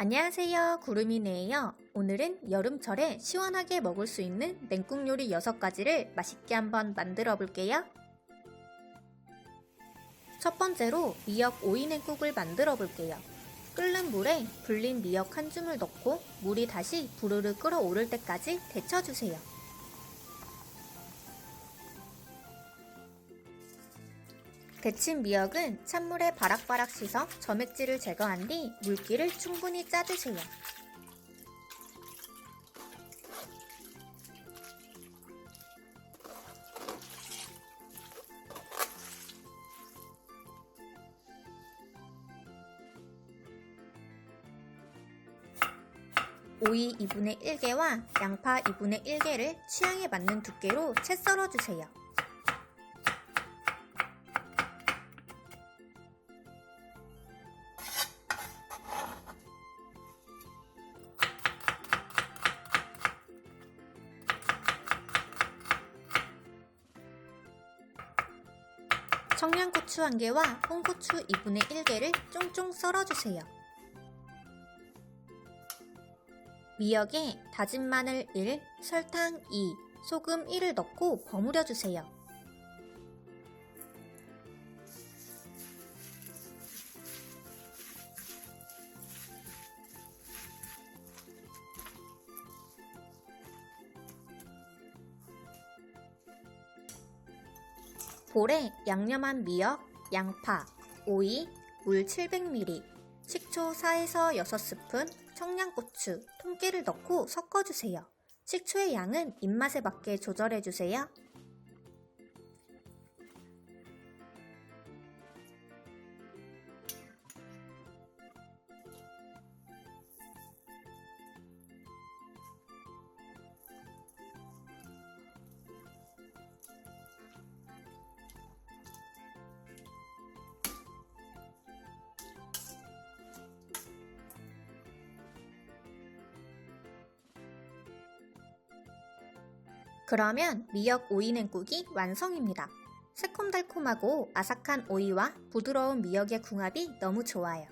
안녕하세요, 구름이네예요. 오늘은 여름철에 시원하게 먹을 수 있는 냉국 요리 6가지를 맛있게 한번 만들어 볼게요. 첫 번째로 미역 오이 냉국을 만들어 볼게요. 끓는 물에 불린 미역 한 줌을 넣고 물이 다시 부르르 끓어오를 때까지 데쳐주세요. 데친 미역은 찬물에 바락바락 씻어 점액질을 제거한 뒤 물기를 충분히 짜주세요. 오이 2분의 1개와 양파 2분의 1개를 취향에 맞는 두께로 채 썰어주세요. 청양고추 1개와 홍고추 2분의 1개를 쫑쫑 썰어주세요. 미역에 다진 마늘 1, 설탕 2, 소금 1을 넣고 버무려주세요. 볼에 양념한 미역, 양파, 오이, 물 700ml, 식초 4에서 6스푼, 청양고추, 통깨를 넣고 섞어주세요. 식초의 양은 입맛에 맞게 조절해주세요. 그러면 미역 오이 냉국이 완성입니다. 새콤달콤하고 아삭한 오이와 부드러운 미역의 궁합이 너무 좋아요.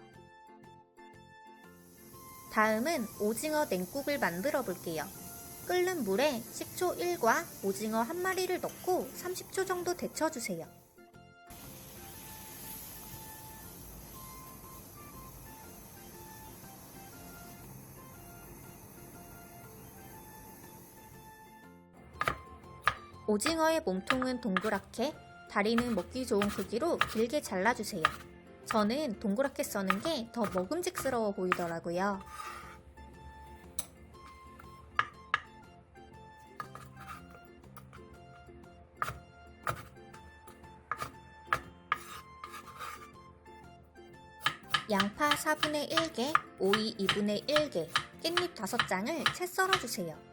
다음은 오징어 냉국을 만들어 볼게요. 끓는 물에 식초 1과 오징어 1마리를 넣고 30초 정도 데쳐주세요. 오징어의 몸통은 동그랗게, 다리는 먹기 좋은 크기로 길게 잘라주세요. 저는 동그랗게 써는 게 더 먹음직스러워 보이더라고요. 양파 4분의 1개, 오이 2분의 1개, 깻잎 5장을 채 썰어주세요.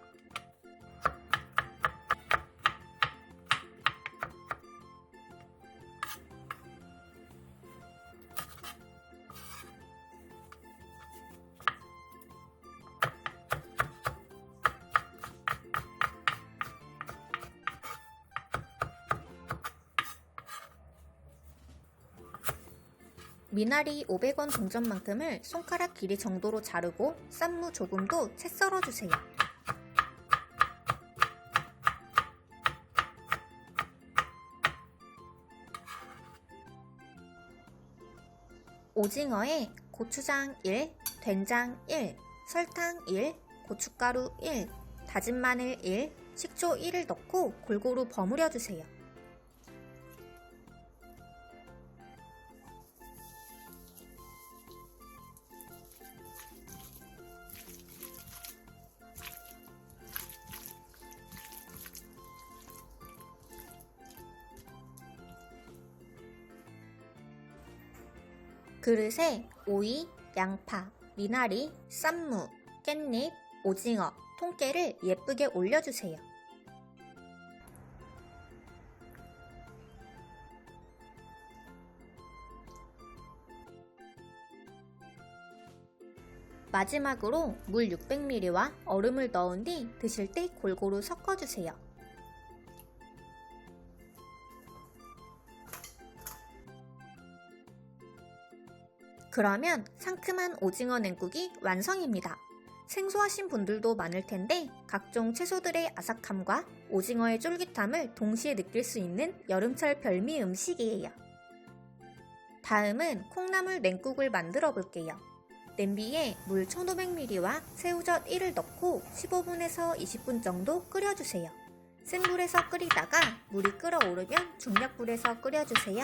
미나리 500원 동전만큼을 손가락 길이 정도로 자르고 쌈무 조금도 채 썰어주세요. 오징어에 고추장 1, 된장 1, 설탕 1, 고춧가루 1, 다진 마늘 1, 식초 1을 넣고 골고루 버무려주세요. 그릇에 오이, 양파, 미나리, 쌈무, 깻잎, 오징어, 통깨를 예쁘게 올려주세요. 마지막으로 물 600ml와 얼음을 넣은 뒤 드실 때 골고루 섞어주세요. 그러면 상큼한 오징어 냉국이 완성입니다. 생소하신 분들도 많을 텐데 각종 채소들의 아삭함과 오징어의 쫄깃함을 동시에 느낄 수 있는 여름철 별미 음식이에요. 다음은 콩나물 냉국을 만들어 볼게요. 냄비에 물 1500ml와 새우젓 1을 넣고 15분에서 20분 정도 끓여주세요. 센 불에서 끓이다가 물이 끓어오르면 중약불에서 끓여주세요.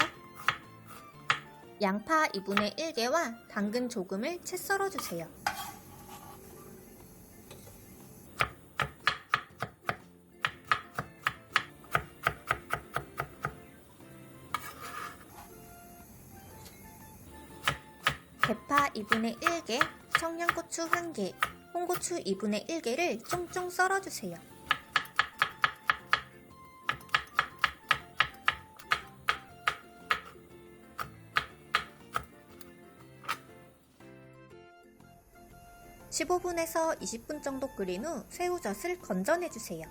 양파 2분의 1개와 당근 조금을 채 썰어주세요. 대파 2분의 1개, 청양고추 1개, 홍고추 2분의 1개를 쫑쫑 썰어주세요. (15분에서 20분) 정도 끓인 후 새우젓을 건져내주세요.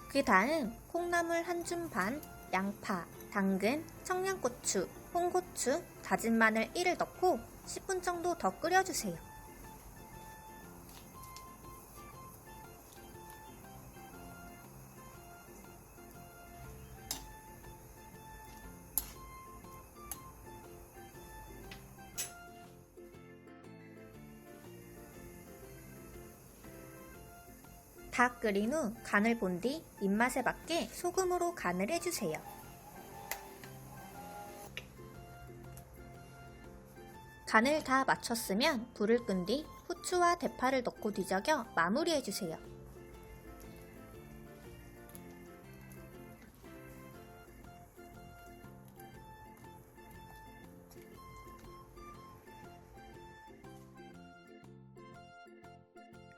그 다음 콩나물 1줌 반, 양파, 당근, 청양고추, 홍고추, 다진 마늘 1을 넣고 10분 정도 더 끓여주세요. 다 끓인 후 간을 본 뒤 입맛에 맞게 소금으로 간을 해주세요. 간을 다 맞췄으면 불을 끈 뒤 후추와 대파를 넣고 뒤적여 마무리해주세요.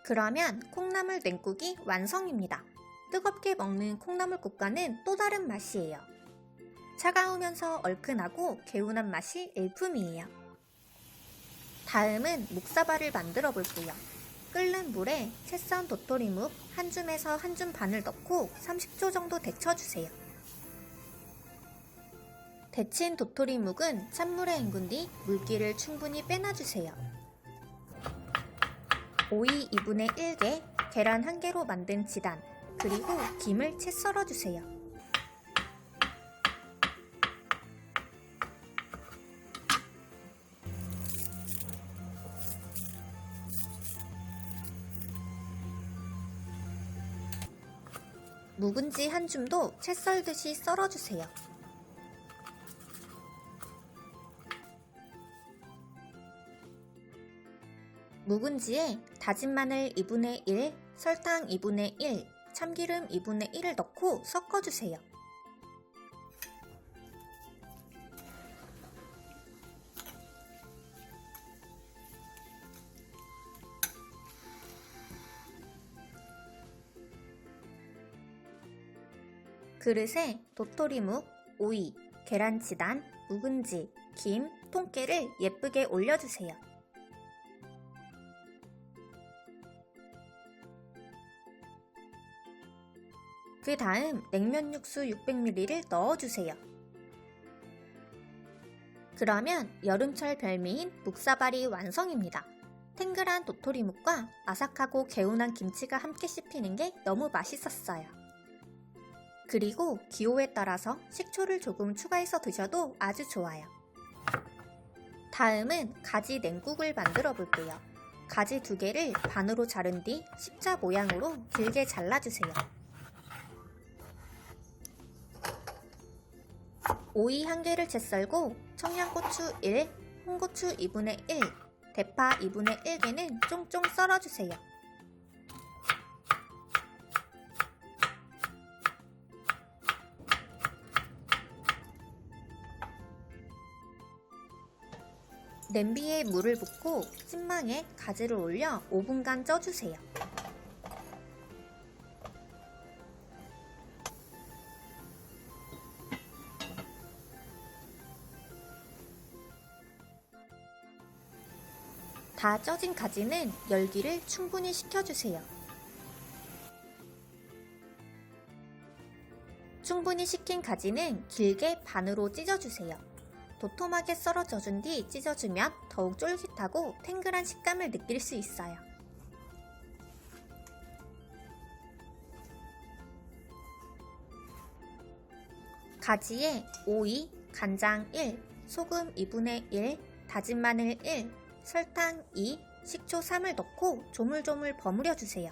그러면 콩나물 냉국이 완성입니다. 뜨겁게 먹는 콩나물국과는 또 다른 맛이에요. 차가우면서 얼큰하고 개운한 맛이 일품이에요. 다음은 묵사발을 만들어 볼게요. 끓는 물에 채 썬 도토리묵 1줌에서 1줌 반을 넣고 30초 정도 데쳐주세요. 데친 도토리묵은 찬물에 헹군 뒤 물기를 충분히 빼놔주세요. 오이 2분의 1개, 계란 1개로 만든 지단, 그리고 김을 채 썰어주세요. 묵은지 1줌도 채 썰듯이 썰어주세요. 묵은지에 다진 마늘 2분의 1, 설탕 2분의 1, 참기름 2분의 1을 넣고 섞어주세요. 그릇에 도토리묵, 오이, 계란치단, 묵은지, 김, 통깨를 예쁘게 올려주세요. 그 다음 냉면 육수 600ml를 넣어주세요. 그러면 여름철 별미인 묵사발이 완성입니다. 탱글한 도토리묵과 아삭하고 개운한 김치가 함께 씹히는 게 너무 맛있었어요. 그리고 기호에 따라서 식초를 조금 추가해서 드셔도 아주 좋아요. 다음은 가지 냉국을 만들어 볼게요. 가지 2개를 반으로 자른 뒤 십자 모양으로 길게 잘라주세요. 오이 1개를 채 썰고 청양고추 1, 홍고추 2분의 1, 대파 2분의 1개는 쫑쫑 썰어주세요. 냄비에 물을 붓고 찐망에 가지를 올려 5분간 쪄주세요. 다 쪄진 가지는 열기를 충분히 식혀주세요. 충분히 식힌 가지는 길게 반으로 찢어주세요. 도톰하게 썰어져 준 뒤 찢어주면 더욱 쫄깃하고 탱글한 식감을 느낄 수 있어요. 가지에 오이, 간장 1, 소금 2분의 1, 다진 마늘 1, 설탕 2, 식초 3을 넣고 조물조물 버무려 주세요.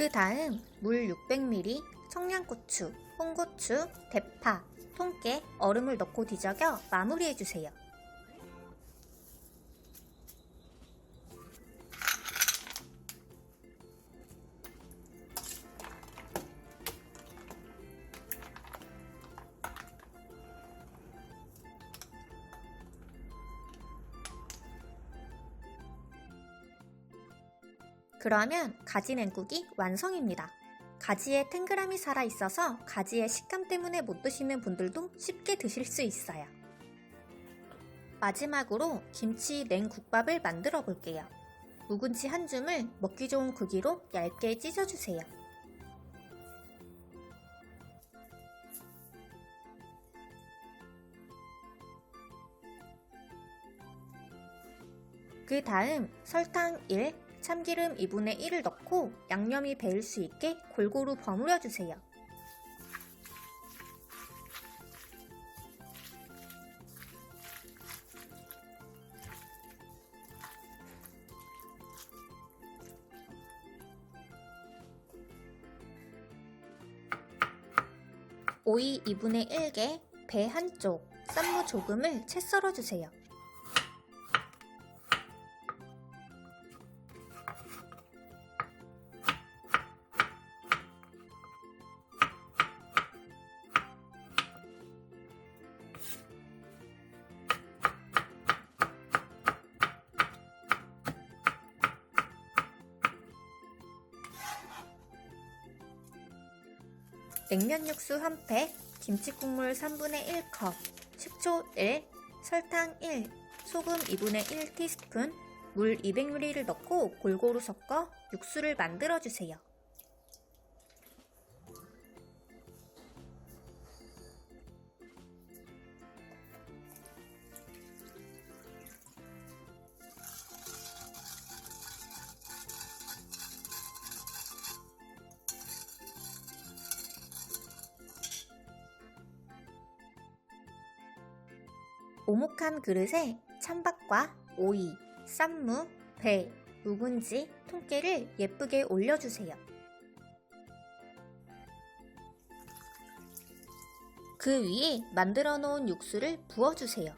그 다음 물 600ml, 청양고추, 홍고추, 대파, 통깨, 얼음을 넣고 뒤적여 마무리해주세요. 그러면 가지 냉국이 완성입니다. 가지에 탱글함이 살아있어서 가지의 식감 때문에 못 드시는 분들도 쉽게 드실 수 있어요. 마지막으로 김치 냉국밥을 만들어 볼게요. 묵은지 한 줌을 먹기 좋은 크기로 얇게 찢어주세요. 그 다음 설탕 1, 참기름 2분의 1을 넣고 양념이 배일 수 있게 골고루 버무려 주세요. 오이 2분의 1개, 배 한쪽, 쌈무 조금을 채 썰어 주세요. 냉면 육수 1팩, 김치국물 3분의 1컵, 식초 1, 설탕 1, 소금 2분의 1티스푼, 물 200ml를 넣고 골고루 섞어 육수를 만들어 주세요. 오목한 그릇에 찬밥과 오이, 쌈무, 배, 묵은지, 통깨를 예쁘게 올려주세요. 그 위에 만들어 놓은 육수를 부어주세요.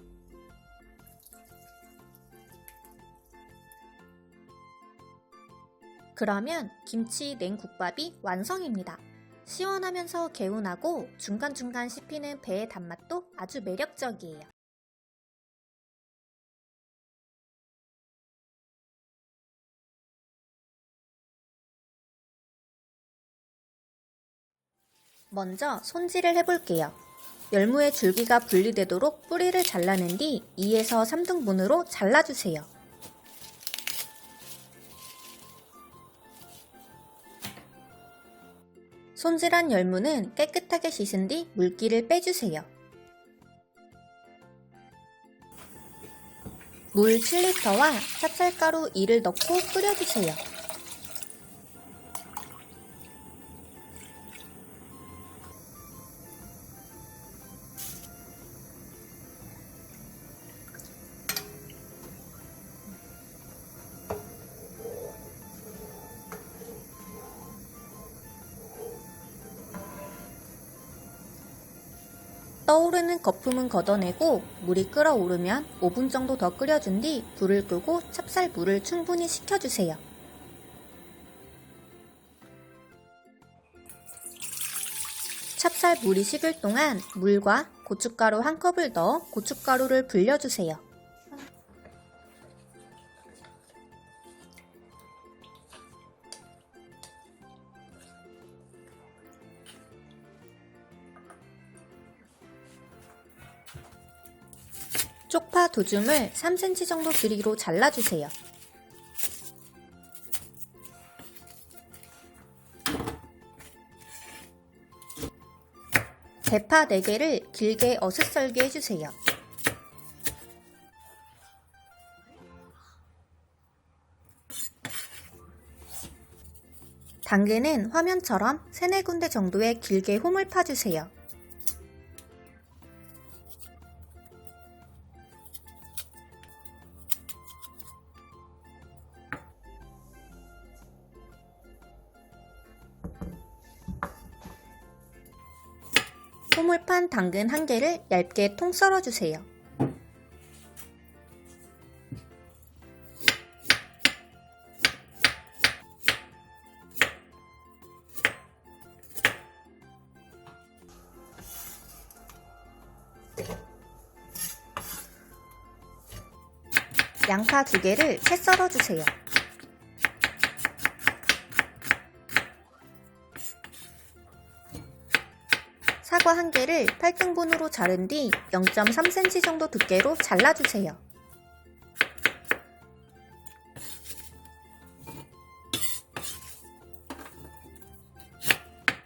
그러면 김치 냉국밥이 완성입니다. 시원하면서 개운하고 중간중간 씹히는 배의 단맛도 아주 매력적이에요. 먼저 손질을 해볼게요. 열무의 줄기가 분리되도록 뿌리를 잘라낸 뒤 2에서 3등분으로 잘라주세요. 손질한 열무는 깨끗하게 씻은 뒤 물기를 빼주세요. 물 7리터와 찹쌀가루 2를 넣고 끓여주세요. 떠오르는 거품은 걷어내고 물이 끓어오르면 5분 정도 더 끓여준 뒤 불을 끄고 찹쌀물을 충분히 식혀주세요. 살살 물이 식을 동안 물과 고춧가루 1컵을 넣어 고춧가루를 불려주세요. 쪽파 2줌을 3cm 정도 길이로 잘라주세요. 대파 4개를 길게 어슷썰게 해주세요. 당근은 화면처럼 3-4군데 정도의 길게 홈을 파주세요. 홈을 판 당근 1개를 얇게 통 썰어주세요. 양파 2개를 채 썰어주세요. 사과 1개를 8등분으로 자른 뒤 0.3cm 정도 두께로 잘라주세요.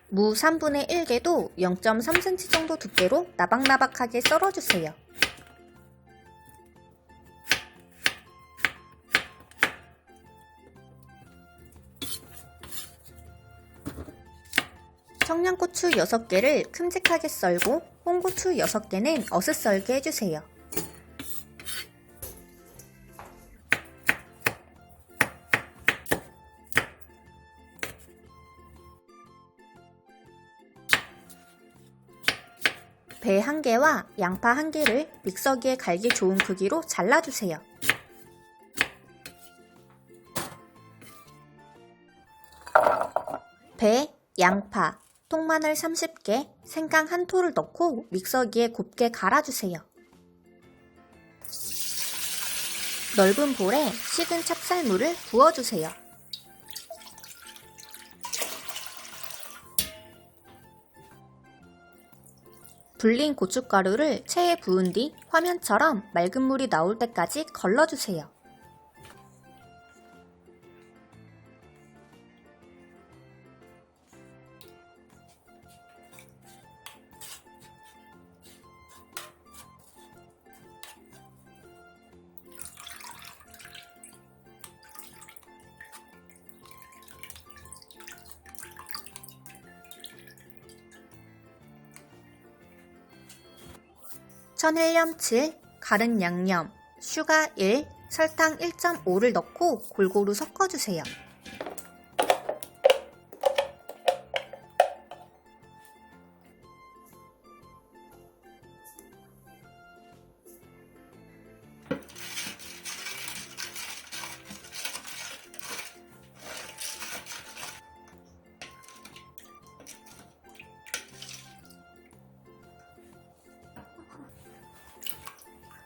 무 3분의 1개도 0.3cm 정도 두께로 나박나박하게 썰어주세요. 청양고추 6개를 큼직하게 썰고 홍고추 6개는 어슷썰게 해주세요. 배 1개와 양파 1개를 믹서기에 갈기 좋은 크기로 잘라주세요. 배, 양파, 통마늘 30개, 생강 1톨을 넣고 믹서기에 곱게 갈아주세요. 넓은 볼에 식은 찹쌀물을 부어주세요. 불린 고춧가루를 체에 부은 뒤 화면처럼 맑은 물이 나올 때까지 걸러주세요. 천일염 7, 갈은 양념, 슈가 1, 설탕 1.5를 넣고 골고루 섞어주세요.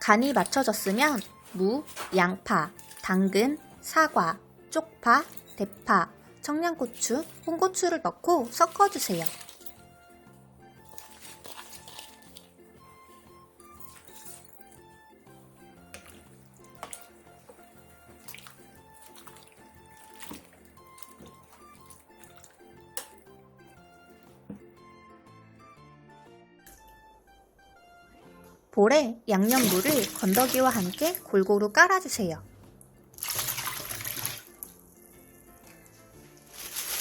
간이 맞춰졌으면 무, 양파, 당근, 사과, 쪽파, 대파, 청양고추, 홍고추를 넣고 섞어주세요. 볼에 양념물을 건더기와 함께 골고루 깔아주세요.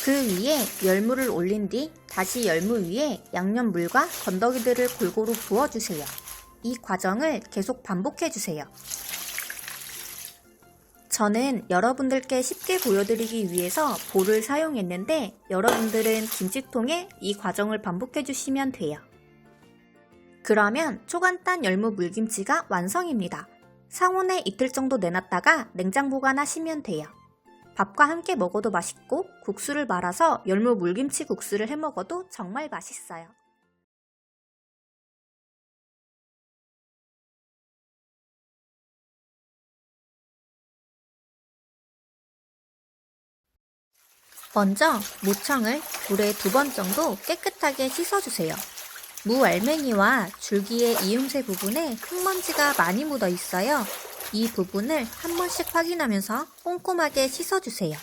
그 위에 열무를 올린 뒤 다시 열무 위에 양념물과 건더기들을 골고루 부어주세요. 이 과정을 계속 반복해주세요. 저는 여러분들께 쉽게 보여드리기 위해서 볼을 사용했는데 여러분들은 김치통에 이 과정을 반복해주시면 돼요. 그러면 초간단 열무 물김치가 완성입니다. 상온에 이틀 정도 내놨다가 냉장 보관하시면 돼요. 밥과 함께 먹어도 맛있고 국수를 말아서 열무 물김치 국수를 해 먹어도 정말 맛있어요. 먼저 무청을 물에 2번 정도 깨끗하게 씻어주세요. 무알맹이와 줄기의 이음새 부분에 흙먼지가 많이 묻어 있어요. 이 부분을 한 번씩 확인하면서 꼼꼼하게 씻어주세요.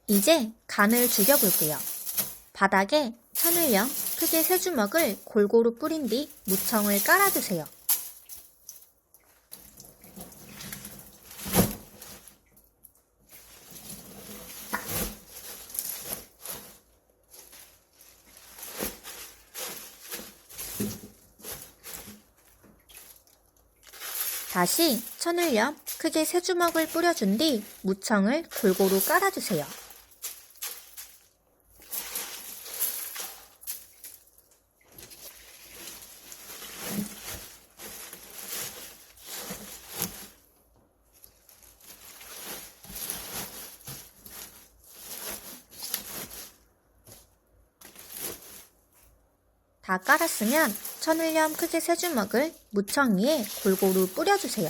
이제 간을 죽여볼게요. 바닥에 천을염 크게 3주먹을 골고루 뿌린 뒤 무청을 깔아주세요. 다시 천을염 크게 3주먹을 뿌려준 뒤 무청을 골고루 깔아주세요. 다 깔았으면 천을염 크게 3주먹을 무청 위에 골고루 뿌려주세요.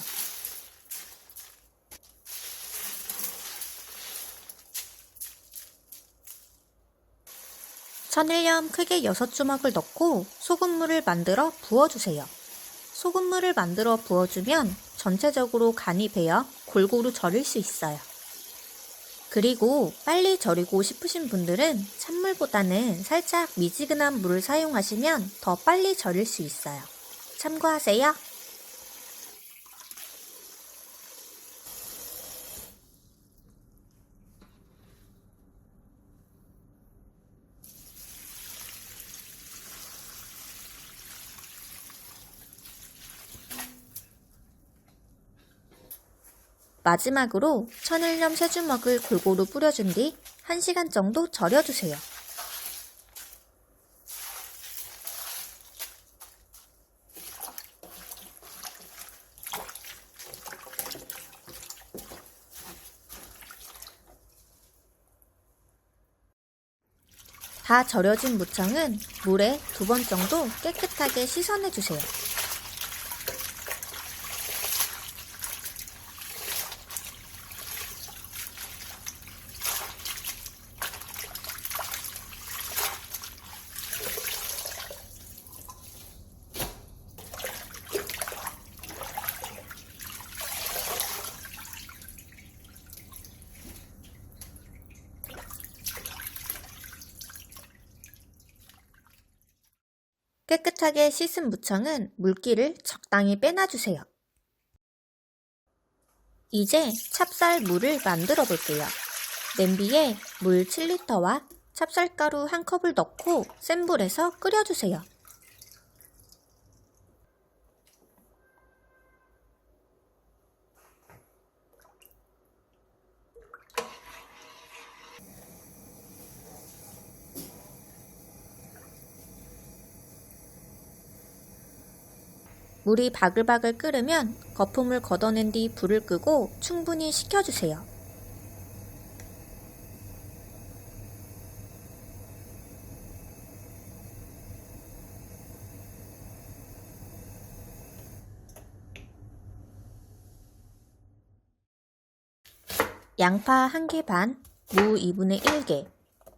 천일염 크게 6주먹을 넣고 소금물을 만들어 부어주세요. 소금물을 만들어 부어주면 전체적으로 간이 배어 골고루 절일 수 있어요. 그리고 빨리 절이고 싶으신 분들은 찬물보다는 살짝 미지근한 물을 사용하시면 더 빨리 절일 수 있어요. 참고하세요. 마지막으로 천일염 3주먹을 골고루 뿌려준 뒤 1시간 정도 절여주세요. 다 절여진 무청은 물에 2번 정도 깨끗하게 씻어내주세요. 깨끗하게 씻은 무청은 물기를 적당히 빼놔주세요. 이제 찹쌀물을 만들어 볼게요. 냄비에 물 7리터와 찹쌀가루 1컵을 넣고 센 불에서 끓여주세요. 물이 바글바글 끓으면 거품을 걷어낸 뒤 불을 끄고 충분히 식혀주세요. 양파 1개 반, 무 2분의 1개,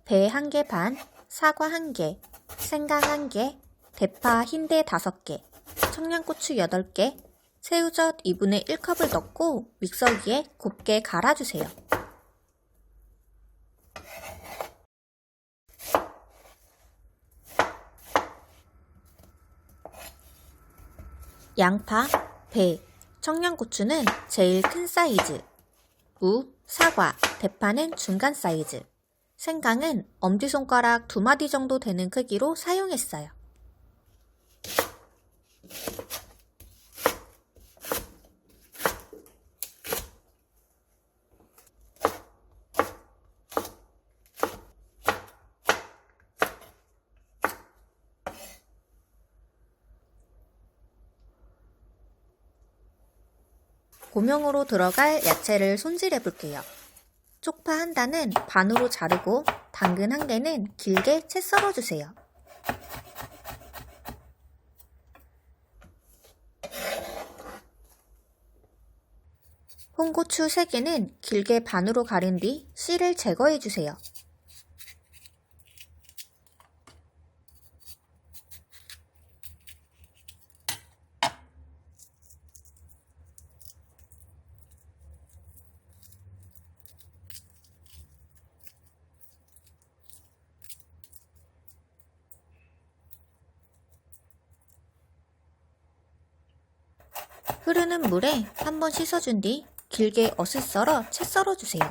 배 1개 반, 사과 1개, 생강 1개, 대파 흰대 5개, 청양고추 8개, 새우젓 2분의 1컵을 넣고 믹서기에 곱게 갈아주세요. 양파, 배, 청양고추는 제일 큰 사이즈, 무, 사과, 대파는 중간 사이즈, 생강은 엄지손가락 2마디 정도 되는 크기로 사용했어요. 고명으로 들어갈 야채를 손질해 볼게요. 쪽파 한 단은 반으로 자르고 당근 한 개는 길게 채 썰어주세요. 홍고추 3개는 길게 반으로 가른 뒤 씨를 제거해 주세요. 흐르는 물에 한번 씻어준 뒤 길게 어슷 썰어 채 썰어주세요.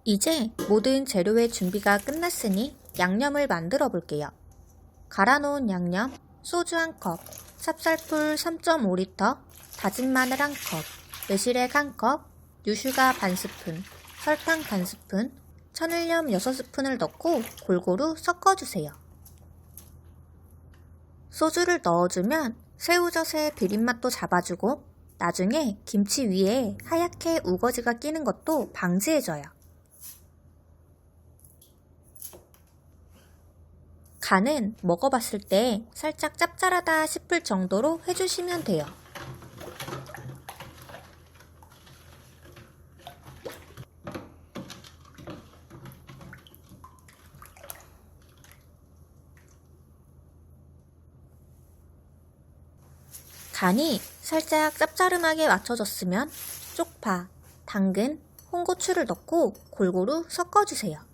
이제 모든 재료의 준비가 끝났으니 양념을 만들어 볼게요. 갈아 놓은 양념, 소주 1컵, 찹쌀풀 3.5리터, 다진 마늘 1컵, 매실액 1컵, 유슈가 반스푼, 설탕 반스푼, 천일염 6스푼을 넣고 골고루 섞어주세요. 소주를 넣어주면 새우젓의 비린맛도 잡아주고 나중에 김치 위에 하얗게 우거지가 끼는 것도 방지해줘요. 간은 먹어봤을 때 살짝 짭짤하다 싶을 정도로 해주시면 돼요. 간이 살짝 짭짜름하게 맞춰졌으면 쪽파, 당근, 홍고추를 넣고 골고루 섞어주세요.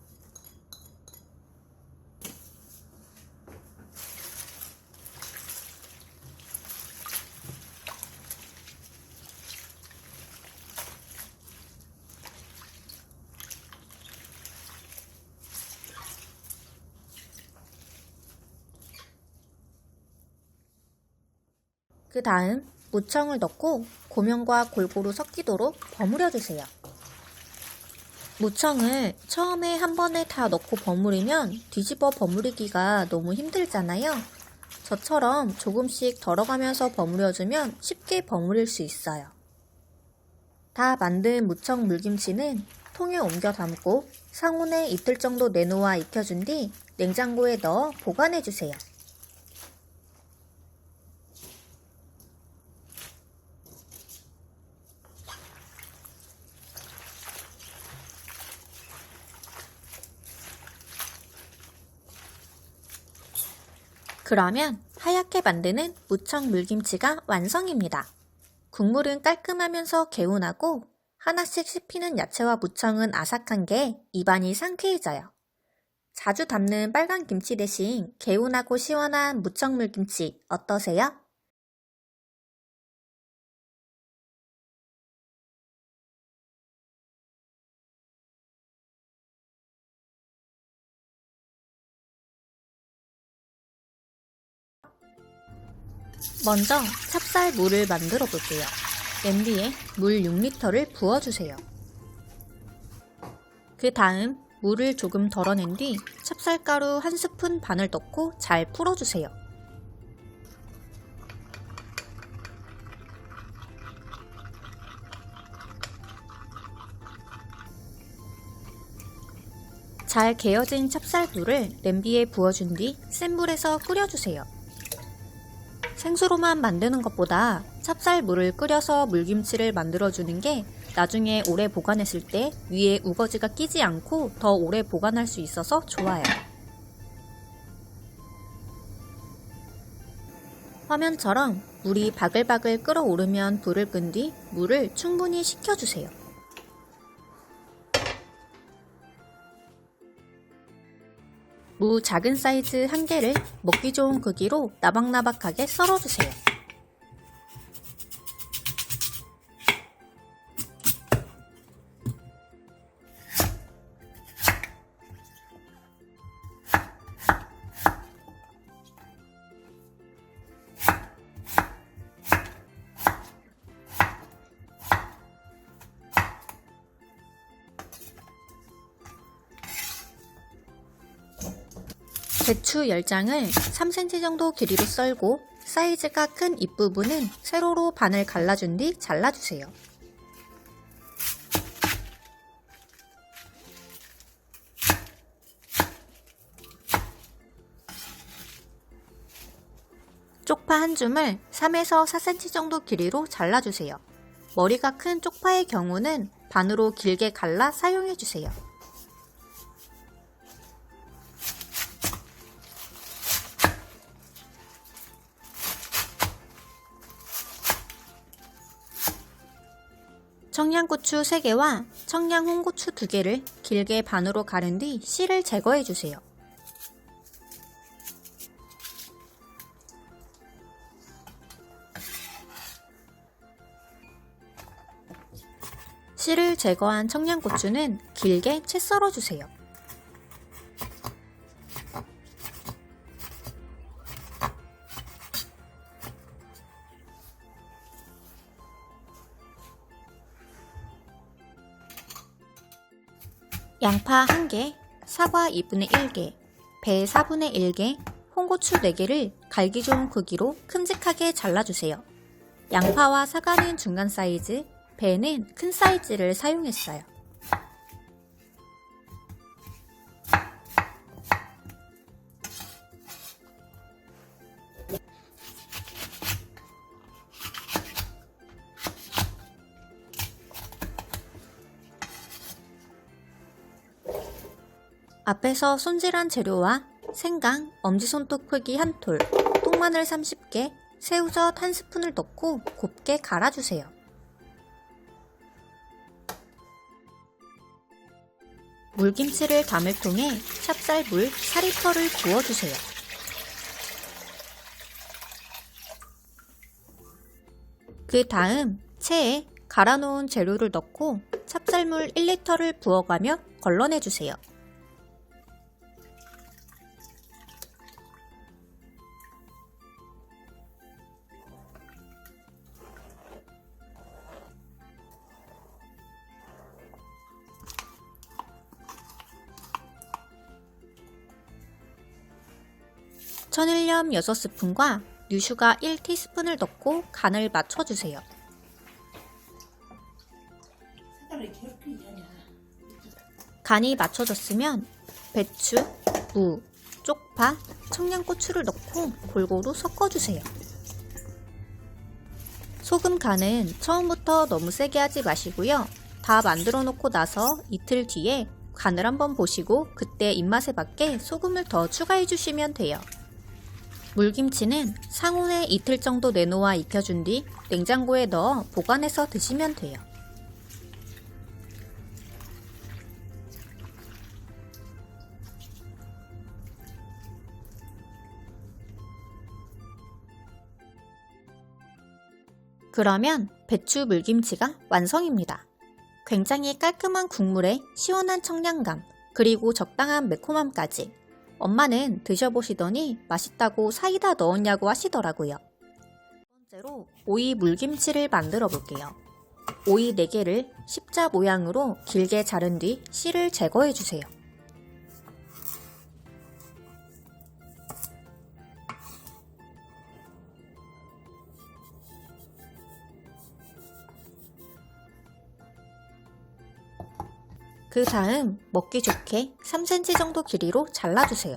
그 다음 무청을 넣고 고명과 골고루 섞이도록 버무려주세요. 무청을 처음에 한 번에 다 넣고 버무리면 뒤집어 버무리기가 너무 힘들잖아요. 저처럼 조금씩 덜어가면서 버무려주면 쉽게 버무릴 수 있어요. 다 만든 무청 물김치는 통에 옮겨 담고 상온에 이틀 정도 내놓아 익혀준 뒤 냉장고에 넣어 보관해주세요. 그러면 하얗게 만드는 무청 물김치가 완성입니다. 국물은 깔끔하면서 개운하고 하나씩 씹히는 야채와 무청은 아삭한 게 입안이 상쾌해져요. 자주 담는 빨간 김치 대신 개운하고 시원한 무청 물김치 어떠세요? 먼저 찹쌀 물을 만들어 볼게요. 냄비에 물 6리터를 부어주세요. 그 다음 물을 조금 덜어낸 뒤 찹쌀가루 1스푼 반을 넣고 잘 풀어주세요. 잘 개어진 찹쌀물을 냄비에 부어준 뒤 센 불에서 끓여주세요. 생수로만 만드는 것보다 찹쌀물을 끓여서 물김치를 만들어주는 게 나중에 오래 보관했을 때 위에 우거지가 끼지 않고 더 오래 보관할 수 있어서 좋아요. 화면처럼 물이 바글바글 끓어오르면 불을 끈 뒤 물을 충분히 식혀주세요. 무 작은 사이즈 1개를 먹기 좋은 크기로 나박나박하게 썰어주세요. 배추 10장을 3cm 정도 길이로 썰고 사이즈가 큰 잎부분은 세로로 반을 갈라준 뒤 잘라주세요. 쪽파 한 줌을 3에서 4cm 정도 길이로 잘라주세요. 머리가 큰 쪽파의 경우는 반으로 길게 갈라 사용해주세요. 청양고추 3개와 청양홍고추 2개를 길게 반으로 가른 뒤 씨를 제거해주세요. 씨를 제거한 청양고추는 길게 채 썰어주세요. 양파 1개, 사과 2분의 1개, 배 4분의 1개, 홍고추 4개를 갈기 좋은 크기로 큼직하게 잘라주세요. 양파와 사과는 중간 사이즈, 배는 큰 사이즈를 사용했어요. 앞에서 손질한 재료와 생강, 엄지손톱 크기 1톨, 통마늘 30개, 새우젓 1스푼을 넣고 곱게 갈아주세요. 물김치를 담을 통에 찹쌀물 4리터를 부어주세요. 그 다음 체에 갈아놓은 재료를 넣고 찹쌀물 1리터를 부어가며 걸러내주세요. 천일염 6스푼과 유슈가 1티스푼을 넣고 간을 맞춰주세요. 간이 맞춰졌으면 배추, 무, 쪽파, 청양고추를 넣고 골고루 섞어주세요. 소금 간은 처음부터 너무 세게 하지 마시고요. 다 만들어 놓고 나서 이틀 뒤에 간을 한번 보시고 그때 입맛에 맞게 소금을 더 추가해 주시면 돼요. 물김치는 상온에 이틀 정도 내놓아 익혀준 뒤 냉장고에 넣어 보관해서 드시면 돼요. 그러면 배추 물김치가 완성입니다. 굉장히 깔끔한 국물에 시원한 청량감, 그리고 적당한 매콤함까지. 엄마는 드셔보시더니 맛있다고 사이다 넣었냐고 하시더라고요. 두 번째로 오이 물김치를 만들어 볼게요. 오이 4개를 십자 모양으로 길게 자른 뒤 씨를 제거해주세요. 그 다음 먹기 좋게 3cm 정도 길이로 잘라주세요.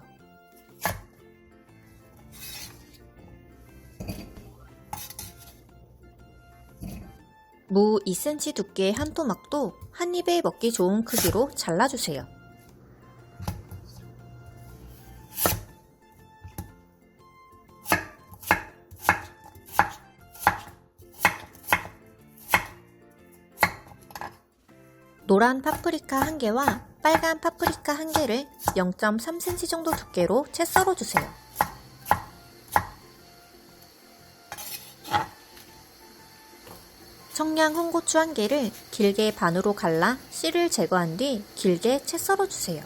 무 2cm 두께의 한 토막도 한 입에 먹기 좋은 크기로 잘라주세요. 노란 파프리카 1개와 빨간 파프리카 1개를 0.3cm 정도 두께로 채 썰어주세요. 청양 홍고추 1개를 길게 반으로 갈라 씨를 제거한 뒤 길게 채 썰어주세요.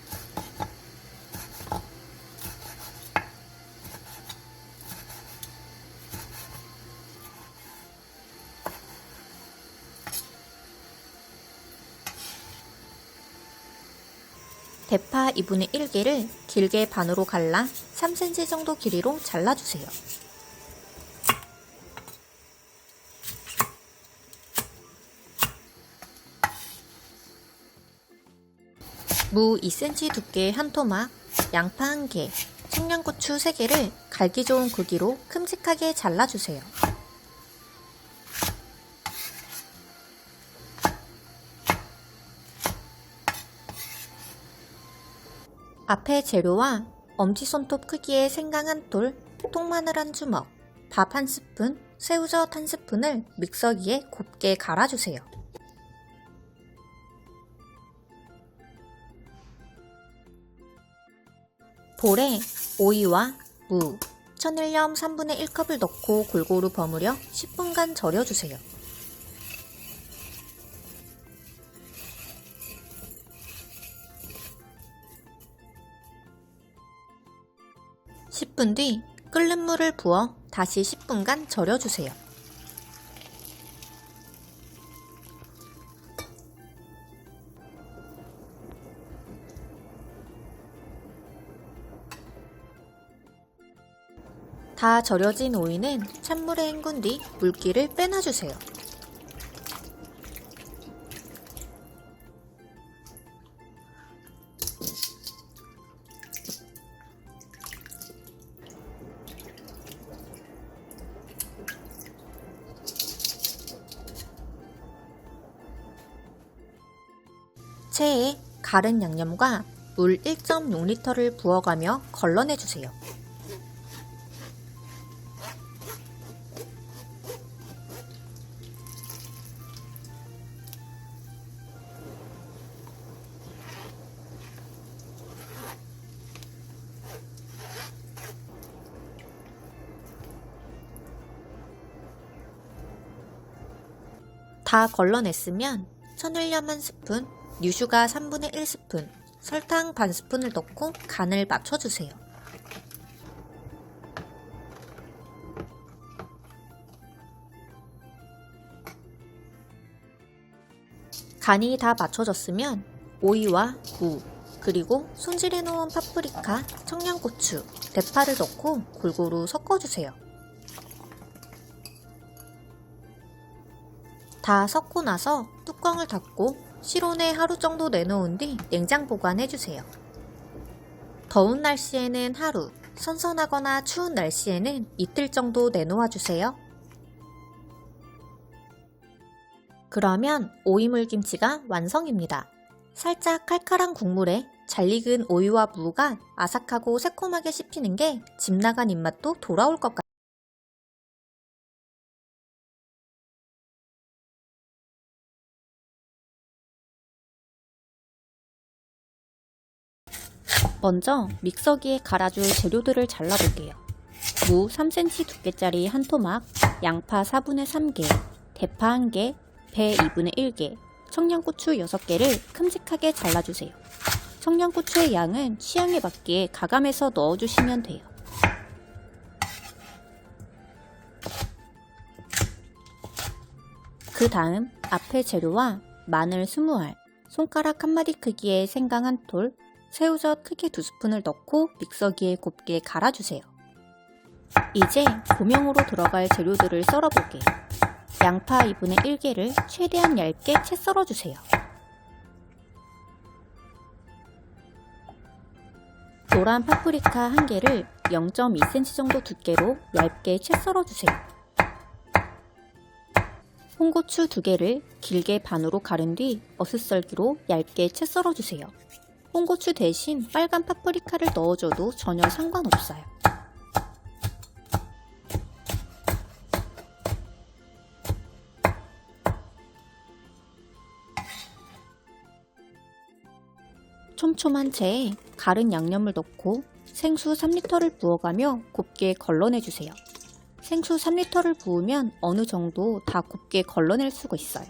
대파 2분의 1개를 길게 반으로 갈라 3cm 정도 길이로 잘라주세요. 무 2cm 두께의 한 토막, 양파 1개, 청양고추 3개를 갈기 좋은 크기로 큼직하게 잘라주세요. 앞에 재료와 엄지손톱 크기의 생강 한 톨, 통마늘 한 주먹, 밥 한 스푼, 새우젓 한 스푼을 믹서기에 곱게 갈아주세요. 볼에 오이와 무, 천일염 3분의 1컵을 넣고 골고루 버무려 10분간 절여주세요. (10분) 뒤 끓는 물을 부어 다시 10분간 절여주세요. 다 절여진 오이는 찬물에 헹군 뒤 물기를 빼놔주세요. 체에 갈은 양념과 물 1.6리터를 부어가며 걸러내주세요. 다 걸러냈으면 천일염 1스푼, 유슈가 3분의 1스푼, 설탕 반 스푼을 넣고 간을 맞춰주세요. 간이 다 맞춰졌으면 오이와 무, 그리고 손질해 놓은 파프리카, 청양고추, 대파를 넣고 골고루 섞어주세요. 다 섞고 나서 뚜껑을 닫고 실온에 하루 정도 내놓은 뒤 냉장 보관해주세요. 더운 날씨에는 하루, 선선하거나 추운 날씨에는 이틀 정도 내놓아주세요. 그러면 오이물김치가 완성입니다. 살짝 칼칼한 국물에 잘 익은 오이와 무가 아삭하고 새콤하게 씹히는 게 집 나간 입맛도 돌아올 것 같아요. 먼저 믹서기에 갈아줄 재료들을 잘라볼게요. 무 3cm 두께짜리 한 토막, 양파 4분의 3개, 대파 1개, 배 2분의 1개, 청양고추 6개를 큼직하게 잘라주세요. 청양고추의 양은 취향에 맞게 가감해서 넣어주시면 돼요. 그 다음 앞에 재료와 마늘 20알, 손가락 한 마디 크기의 생강 한 톨, 새우젓 크게 2스푼을 넣고 믹서기에 곱게 갈아주세요. 이제 고명으로 들어갈 재료들을 썰어볼게요. 양파 2분의 1개를 최대한 얇게 채 썰어주세요. 노란 파프리카 1개를 0.2cm 정도 두께로 얇게 채 썰어주세요. 홍고추 2개를 길게 반으로 가른 뒤 어슷썰기로 얇게 채 썰어주세요. 홍고추 대신 빨간 파프리카를 넣어줘도 전혀 상관없어요. 촘촘한 체에 갈은 양념을 넣고 생수 3리터를 부어가며 곱게 걸러내주세요. 생수 3리터를 부으면 어느 정도 다 곱게 걸러낼 수가 있어요.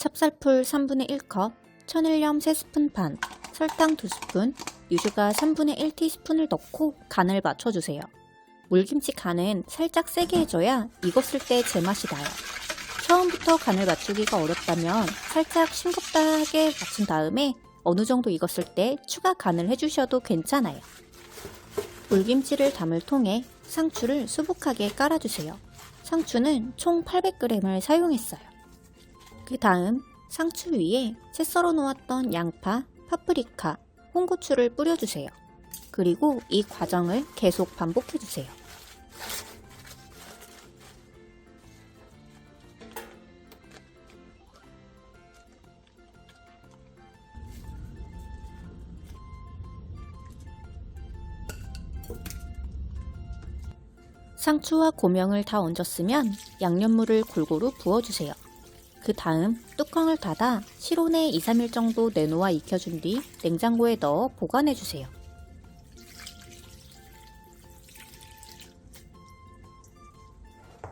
찹쌀풀 3분의 1컵, 천일염 3스푼 반, 설탕 2스푼, 유슈가 3분의 1티스푼을 넣고 간을 맞춰주세요. 물김치 간은 살짝 세게 해줘야 익었을 때 제맛이 나요. 처음부터 간을 맞추기가 어렵다면 살짝 싱겁다하게 맞춘 다음에 어느 정도 익었을 때 추가 간을 해주셔도 괜찮아요. 물김치를 담을 통에 상추를 수북하게 깔아주세요. 상추는 총 800g을 사용했어요. 그 다음 상추 위에 채 썰어 놓았던 양파, 파프리카, 홍고추를 뿌려주세요. 그리고 이 과정을 계속 반복해주세요. 상추와 고명을 다 얹었으면 양념물을 골고루 부어주세요. 그 다음 뚜껑을 닫아 실온에 2-3일 정도 내놓아 익혀준 뒤 냉장고에 넣어 보관해주세요.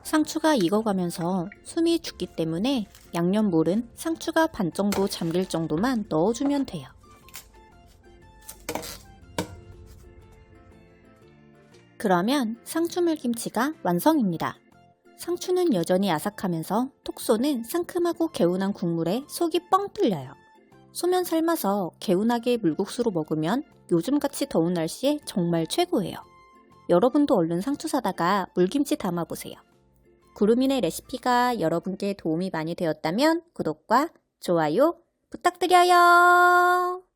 상추가 익어가면서 숨이 죽기 때문에 양념물은 상추가 반 정도 잠길 정도만 넣어주면 돼요. 그러면 상추물김치가 완성입니다. 상추는 여전히 아삭하면서 톡 쏘는 상큼하고 개운한 국물에 속이 뻥 뚫려요. 소면 삶아서 개운하게 물국수로 먹으면 요즘같이 더운 날씨에 정말 최고예요. 여러분도 얼른 상추 사다가 물김치 담아보세요. 구름이네 레시피가 여러분께 도움이 많이 되었다면 구독과 좋아요 부탁드려요.